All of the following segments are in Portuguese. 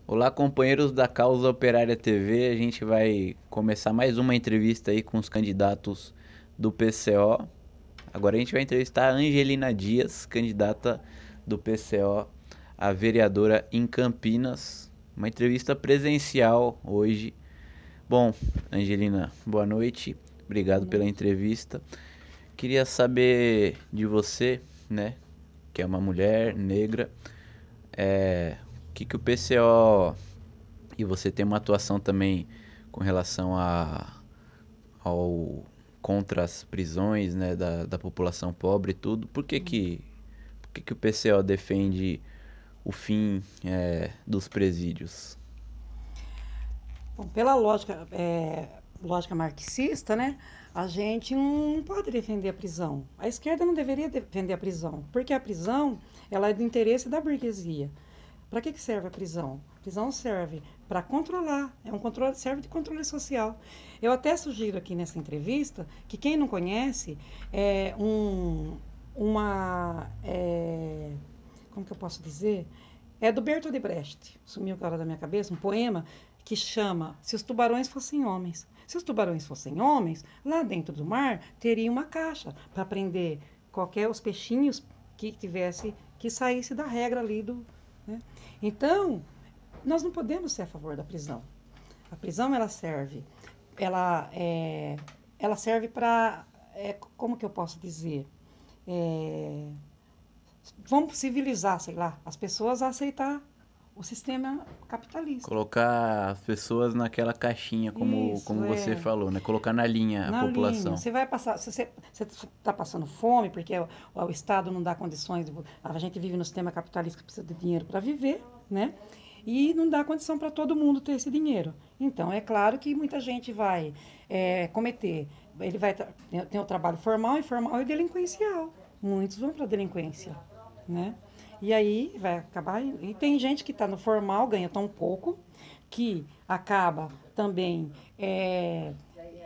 Olá, companheiros da Causa Operária TV. A gente vai começar mais uma entrevista aí com os candidatos do PCO. Agora a gente vai entrevistar a Angelina Dias, candidata do PCO a vereadora em Campinas. Uma entrevista presencial hoje. Bom, Angelina, boa noite. Boa Obrigado pela noite. entrevista. Queria saber de você, né, que é uma mulher negra, o que o PCO e você tem uma atuação também com relação ao contra as prisões, né, da população pobre e tudo. Por que o PCO defende o fim dos presídios? Bom, pela lógica marxista, né, a gente não pode defender a prisão. A esquerda não deveria defender a prisão, porque a prisão ela é do interesse da burguesia. Para que serve a prisão? A prisão serve para controlar, é um controle, serve de controle social. Eu até sugiro aqui nessa entrevista que quem não conhece é como que eu posso dizer? É do Bertolt Brecht, sumiu agora da minha cabeça, um poema que chama Se os tubarões fossem homens. Se os tubarões fossem homens, lá dentro do mar teria uma caixa para prender qualquer os peixinhos que saísse da regra ali do, né? Então, nós não podemos ser a favor da prisão. A prisão ela é, ela serve para, como que eu posso dizer? É, vamos civilizar, sei lá, as pessoas a aceitar o sistema capitalista. Colocar as pessoas naquela caixinha, Isso, como você é. falou, né? Colocar na linha a Na linha. população. Você vai passar, se você está passando fome, porque o Estado não dá condições, a gente vive no sistema capitalista que precisa de dinheiro para viver, né? E não dá condição para todo mundo ter esse dinheiro. Então, é claro que muita gente vai cometer, ele vai tem o trabalho formal, informal e delinquencial. Muitos vão para a delinquência, né? E aí vai acabar. E tem gente que está no formal, ganha tão pouco, que acaba também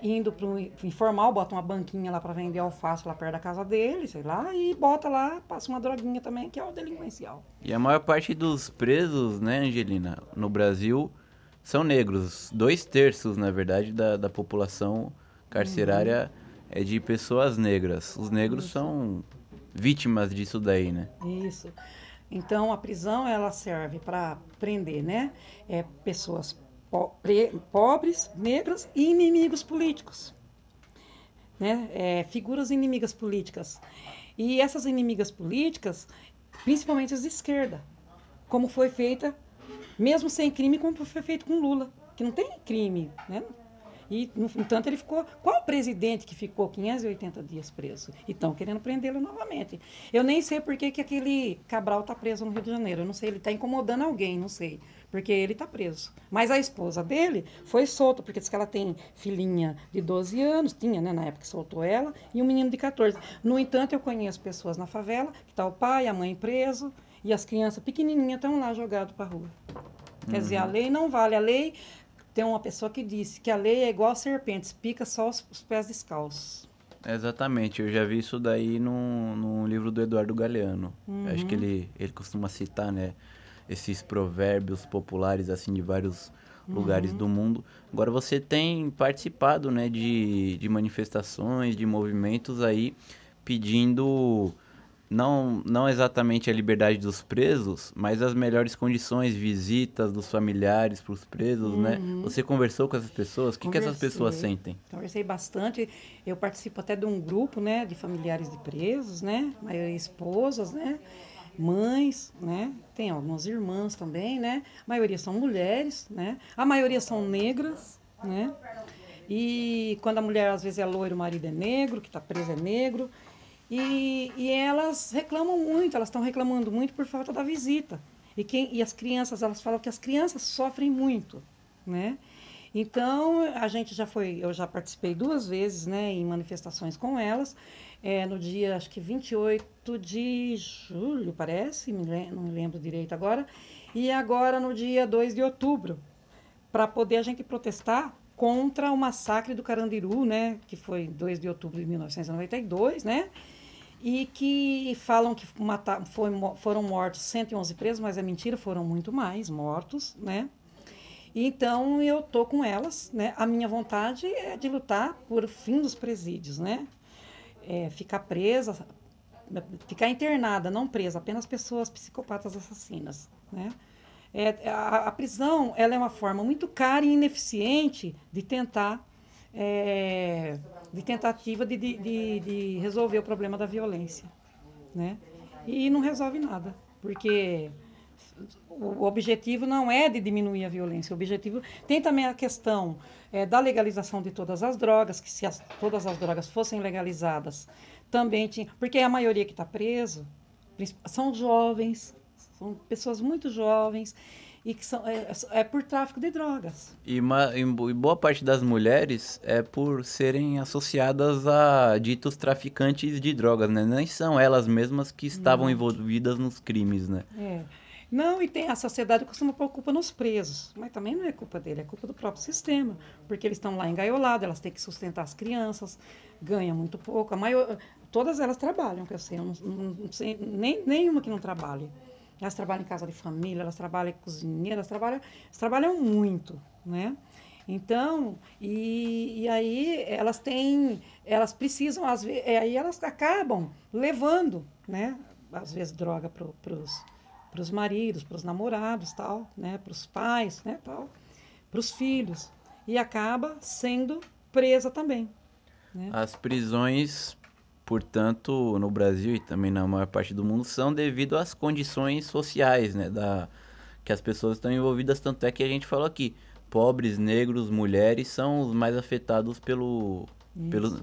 indo para o informal, bota uma banquinha lá para vender alface lá perto da casa dele, sei lá, e bota lá, passa uma droguinha também, que é o delinquencial. E a maior parte dos presos, né, Angelina, no Brasil são negros. 2/3, na verdade, da população Uhum, carcerária é de pessoas negras. Os negros isso, são vítimas disso daí, né? isso. Então, a prisão, ela serve para prender, né? Pessoas pobres, negras e inimigos políticos, né? Figuras inimigas políticas. E essas inimigas políticas, principalmente as de esquerda, como foi feita, mesmo sem crime, como foi feito com Lula, que não tem crime, né? E, no entanto, ele ficou. Qual presidente que ficou 580 dias preso? E estão querendo prendê-lo novamente. Eu nem sei por que aquele Cabral está preso no Rio de Janeiro. Eu não sei, ele está incomodando alguém, não sei. Porque ele está preso. Mas a esposa dele foi solta, porque diz que ela tem filhinha de 12 anos, tinha, né, na época que soltou ela, e um menino de 14. No entanto, eu conheço pessoas na favela, que está o pai, a mãe preso, e as crianças pequenininhas estão lá jogadas para a rua. Quer dizer, a Uhum. lei não vale. A lei tem uma pessoa que disse que a lei é igual a serpentes, pica só os pés descalços. Exatamente, eu já vi isso daí num livro do Eduardo Galeano. Acho que Uhum, ele costuma citar, né, esses provérbios populares, assim, de vários lugares do uhum. mundo. Agora, você tem participado, né, de manifestações, de movimentos aí, pedindo não exatamente a liberdade dos presos, mas as melhores condições, visitas dos familiares para os presos, né? Uhum. Você conversou com essas pessoas? O que essas pessoas Conversei. sentem? Conversei bastante. Eu participo até de um grupo, né, de familiares de presos, né? Maioria esposas, né? Mães, né? Tem algumas irmãs também, né? A maioria são mulheres, né? A maioria são negras, né? E quando a mulher às vezes é loira, o marido é negro, que está preso é negro. E elas reclamam muito, elas estão reclamando muito por falta da visita. E as crianças, elas falam que as crianças sofrem muito, né? Então, eu já participei 2 vezes, né, em manifestações com elas, no dia, acho que 28 de julho, parece, não me lembro direito agora, e agora no dia 2 de outubro, para poder a gente protestar contra o massacre do Carandiru, né, que foi 2 de outubro de 1992, né, e que falam que foram mortos 111 presos, mas é mentira, foram muito mais mortos, né? Então eu tô com elas, né? A minha vontade é de lutar por fim dos presídios, né? Ficar presa, ficar internada, não presa, apenas pessoas psicopatas assassinas, né? A prisão, ela é uma forma muito cara e ineficiente de tentar, de tentativa de resolver o problema da violência, né? E não resolve nada, porque o objetivo não é de diminuir a violência, o objetivo tem também a questão da legalização de todas as drogas, que se todas as drogas fossem legalizadas, também tinha, porque a maioria que está preso são jovens, são pessoas muito jovens e que são por tráfico de drogas. E boa parte das mulheres é por serem associadas a ditos traficantes de drogas, né? Nem são elas mesmas que estavam envolvidas nos crimes, né? Não, e a sociedade costuma pôr culpa nos presos, mas também não é culpa dele, é culpa do próprio sistema, porque eles estão lá engaiolados, elas têm que sustentar as crianças, ganham muito pouco, todas elas trabalham, que eu sei, eu não sei nenhuma que não trabalhe. Elas trabalham em casa de família, elas trabalham em cozinheira, elas trabalham muito, né? Então, e aí elas precisam, às vezes, aí elas acabam levando, né? Às vezes droga para os maridos, para os namorados, tal, né? Para os pais, né? Tal, para os filhos. E acaba sendo presa também, né? As prisões, portanto, no Brasil e também na maior parte do mundo, são devido às condições sociais, né, que as pessoas estão envolvidas. Tanto é que a gente falou aqui, pobres, negros, mulheres são os mais afetados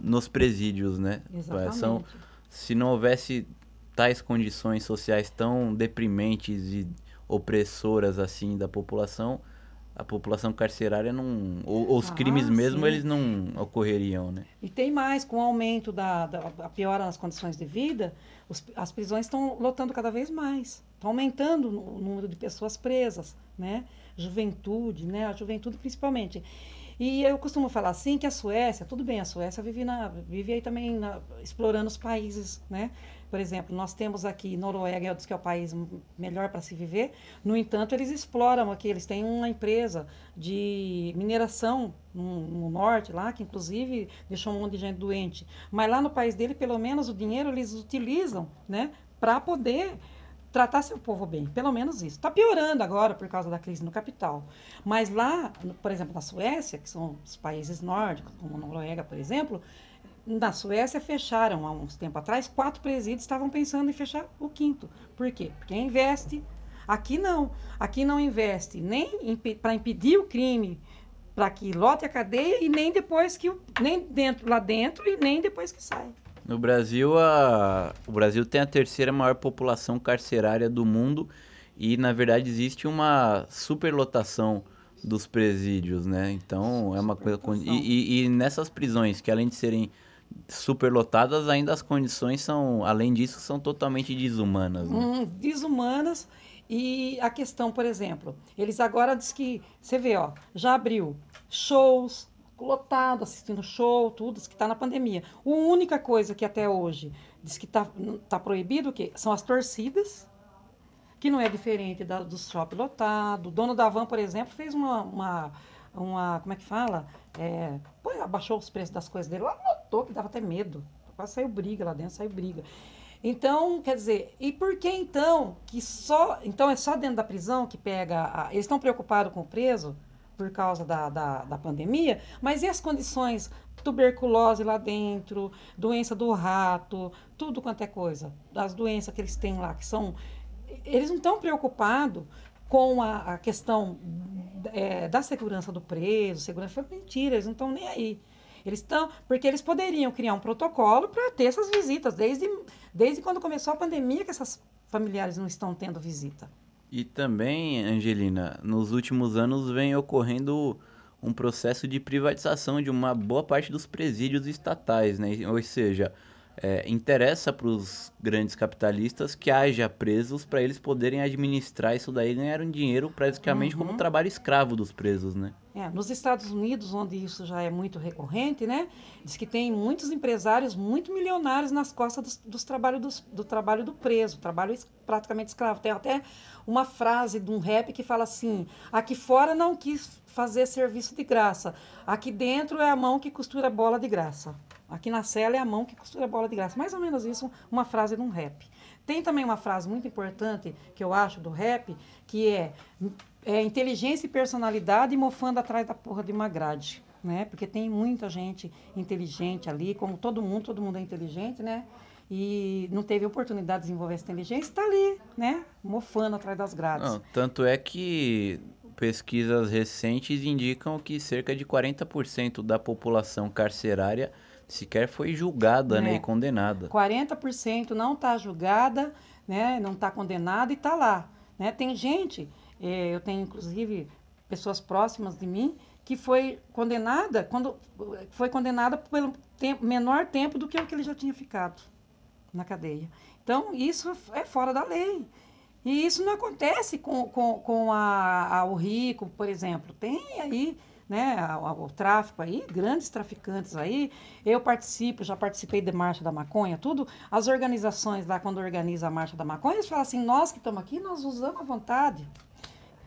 nos presídios, né? Exatamente. Se não houvesse tais condições sociais tão deprimentes e opressoras assim da população, a população carcerária não... os crimes mesmo, sim. eles não ocorreriam, né? E tem mais, com o aumento da piora nas condições de vida, as prisões estão lotando cada vez mais. Está aumentando o número de pessoas presas, né? Juventude, né? A juventude principalmente. E eu costumo falar assim que a Suécia, tudo bem, a Suécia vive aí também explorando os países, né? Por exemplo, nós temos aqui Noruega, diz que é o país melhor para se viver. No entanto, eles exploram aqui, eles têm uma empresa de mineração no norte lá, que inclusive deixou um monte de gente doente. Mas lá no país dele, pelo menos o dinheiro eles utilizam, né, para poder tratar seu povo bem, pelo menos isso. Está piorando agora por causa da crise no capital. Mas lá, por exemplo, na Suécia, que são os países nórdicos, como a Noruega, por exemplo, na Suécia fecharam, há uns tempos atrás, 4 presídios estavam pensando em fechar o 5º. Por quê? Porque investe. Aqui não. Aqui não investe nem para impedir o crime, para que lote a cadeia, e nem depois lá dentro e nem depois que sai. No Brasil, o Brasil tem a terceira maior população carcerária do mundo e, na verdade, existe uma superlotação dos presídios, né? Então, é uma coisa... E nessas prisões, que além de serem superlotadas, ainda as condições são, além disso, são totalmente desumanas, né? Desumanas. E a questão, por exemplo, eles agora diz que, você vê, ó, já abriu shows, lotado, assistindo show, tudo, diz que está na pandemia. A única coisa que até hoje diz que tá proibido, o quê? São as torcidas, que não é diferente do shopping lotado. O dono da van, por exemplo, fez uma como é que fala? Abaixou os preços das coisas dele, lá notou que dava até medo. Quase saiu briga lá dentro, saiu briga. Então, quer dizer, e por que então então é só dentro da prisão que pega, eles estão preocupados com o preso por causa da pandemia, mas e as condições, tuberculose lá dentro, doença do rato, tudo quanto é coisa, as doenças que eles têm lá, eles não estão preocupados com a questão da segurança do preso, segurança, foi mentira, eles não estão nem aí. Eles estão, porque eles poderiam criar um protocolo para ter essas visitas, desde quando começou a pandemia que essas familiares não estão tendo visita. E também, Angelina, nos últimos anos vem ocorrendo um processo de privatização de uma boa parte dos presídios estatais, né? Ou seja, interessa para os grandes capitalistas que haja presos para eles poderem administrar isso daí e ganhar um dinheiro praticamente como um trabalho escravo dos presos, né? Nos Estados Unidos, onde isso já é muito recorrente, né? Diz que tem muitos empresários muito milionários nas costas do trabalho do preso, praticamente escravo. Tem até uma frase de um rap que fala assim: aqui fora não quis fazer serviço de graça, aqui dentro é a mão que costura bola de graça. Aqui na cela é a mão que costura bola de graça. Mais ou menos isso, uma frase de um rap. Tem também uma frase muito importante que eu acho do rap, que é inteligência e personalidade mofando atrás da porra de uma grade, né? Porque tem muita gente inteligente ali, como todo mundo é inteligente, né? E não teve oportunidade de desenvolver essa inteligência, está ali, né? Mofando atrás das grades. Não, tanto é que pesquisas recentes indicam que cerca de 40% da população carcerária sequer foi julgada, né, e condenada. 40% não está julgada, né? Não está condenada e está lá, né? Tem gente, eu tenho inclusive pessoas próximas de mim que foi condenada pelo menor tempo do que o que ele já tinha ficado na cadeia. Então, isso é fora da lei. E isso não acontece com o rico, por exemplo. Tem aí, né, o tráfico aí, grandes traficantes aí. Já participei da Marcha da Maconha, tudo. As organizações lá, quando organizam a Marcha da Maconha, eles falam assim: nós que estamos aqui, nós usamos à vontade.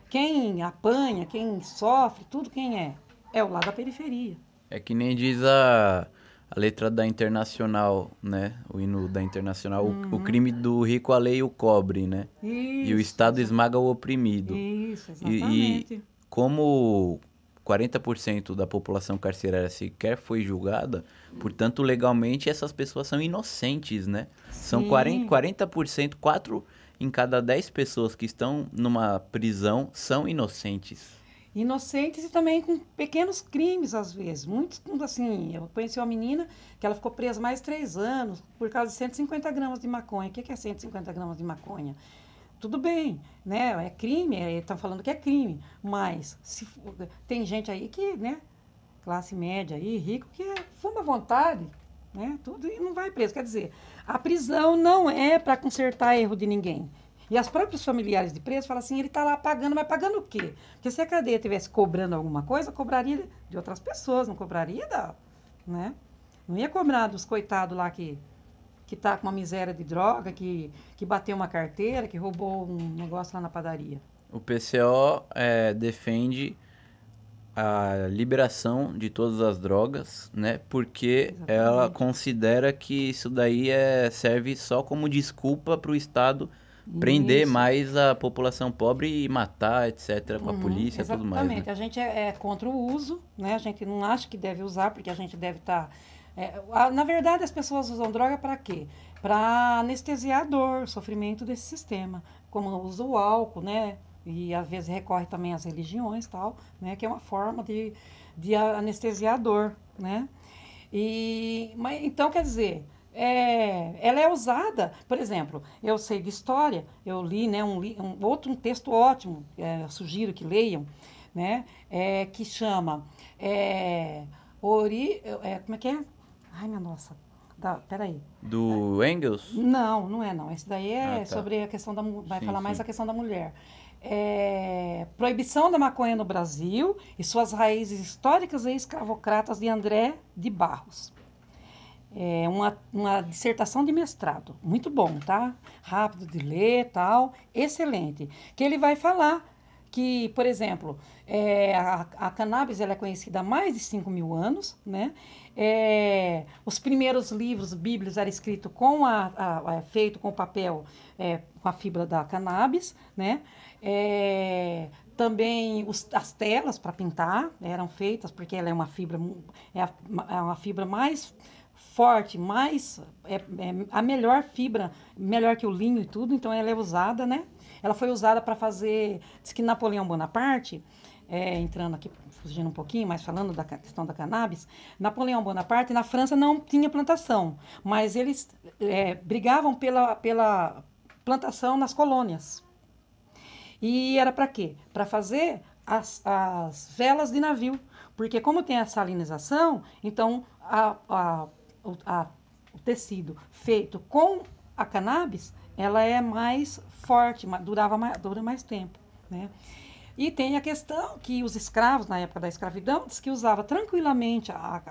Quem apanha, quem sofre, tudo quem é? É o lado da periferia. É que nem diz a letra da Internacional, né? O hino da Internacional. O crime do rico a lei o cobre, né? Isso, e o Estado esmaga o oprimido. Isso, exatamente. E como 40% da população carcerária sequer foi julgada, portanto, legalmente, essas pessoas são inocentes, né? São 40%, 4 em cada 10 pessoas que estão numa prisão são inocentes. Inocentes e também com pequenos crimes, às vezes. Muitos, assim, eu conheci uma menina que ela ficou presa mais de 3 anos por causa de 150 gramas de maconha. O que é 150 gramas de maconha? Tudo bem, né? É crime, estão falando que é crime, mas tem gente aí que, né, classe média aí, rico, que fuma à vontade, né? Tudo e não vai preso. Quer dizer, a prisão não é para consertar erro de ninguém. E as próprios familiares de preso falam assim: ele está lá pagando, mas pagando o quê? Porque se a cadeia estivesse cobrando alguma coisa, cobraria de outras pessoas, não cobraria né? Não ia cobrar dos coitados lá que está com uma miséria de droga, que bateu uma carteira, que roubou um negócio lá na padaria. O PCO defende a liberação de todas as drogas, né? Porque ela considera que isso daí serve só como desculpa para o Estado prender mais a população pobre e matar, etc., com a polícia e tudo mais. Exatamente. Né? A gente é contra o uso, né? A gente não acha que deve usar, porque a gente deve estar... na verdade, as pessoas usam droga para quê? Para anestesiar a dor, o sofrimento desse sistema. Como usa o álcool, né? E às vezes recorre também às religiões, tal, né? Que é uma forma de anestesiar a dor, né? Então, quer dizer... ela é usada, por exemplo, eu sei de história, eu li, né, um texto ótimo, sugiro que leiam, né, que chama como é que é? Ai, minha nossa, peraí. Do Engels? Não é não, esse daí é sobre a questão vai falar mais a questão da mulher. Proibição da maconha no Brasil e suas raízes históricas e escravocratas, de André de Barros. Uma dissertação de mestrado, muito bom, tá? Rápido de ler, tal, excelente. Que ele vai falar que, por exemplo, a cannabis ela é conhecida há mais de 5.000 anos, né? Os primeiros livros bíblicos eram escritos feito com papel, com a fibra da cannabis, né? Também as telas para pintar eram feitas porque ela é uma fibra mais forte, a melhor fibra, melhor que o linho e tudo, então ela é usada, né? Ela foi usada para fazer, diz que Napoleão Bonaparte, entrando aqui, fugindo um pouquinho, mas falando da questão da cannabis, Napoleão Bonaparte, na França não tinha plantação, mas eles brigavam pela plantação nas colônias. E era para quê? Para fazer as velas de navio, porque como tem a salinização, então o tecido feito com a cannabis, ela é mais forte, dura mais tempo, né? E tem a questão que os escravos, na época da escravidão, diz que usava tranquilamente a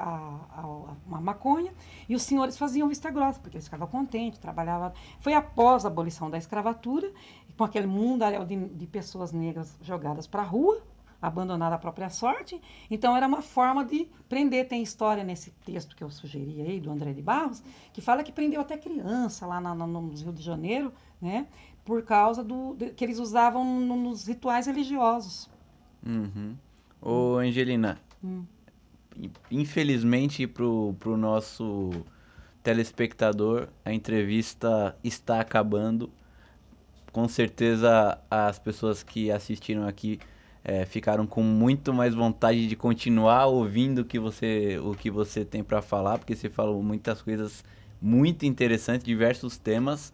maconha e os senhores faziam vista grossa, porque eles ficavam contentes, trabalhavam. Foi após a abolição da escravatura, com aquele mundaréu de pessoas negras jogadas para a rua, abandonar a própria sorte. Então, era uma forma de prender. Tem história nesse texto que eu sugeri aí, do André de Barros, que fala que prendeu até criança lá no Rio de Janeiro, né? Por causa que eles usavam nos rituais religiosos. Uhum. Ô, Angelina, infelizmente pro nosso telespectador, a entrevista está acabando. Com certeza as pessoas que assistiram aqui ficaram com muito mais vontade de continuar ouvindo o que você tem para falar, porque você falou muitas coisas muito interessantes, diversos temas,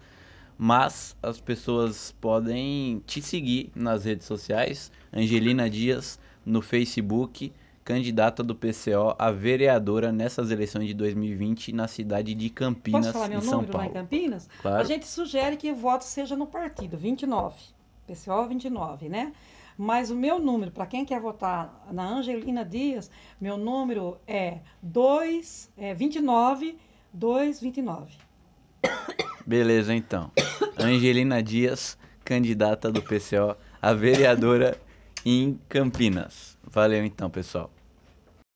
mas as pessoas podem te seguir nas redes sociais, Angelina Dias, no Facebook, candidata do PCO a vereadora nessas eleições de 2020 na cidade de Campinas, Posso falar meu em São número lá em Paulo. Campinas? Claro. A gente sugere que o voto seja no partido, 29. PCO 29, né? Mas o meu número, para quem quer votar na Angelina Dias, meu número é 29 229. Beleza, então. Angelina Dias, candidata do PCO a vereadora em Campinas. Valeu então, pessoal.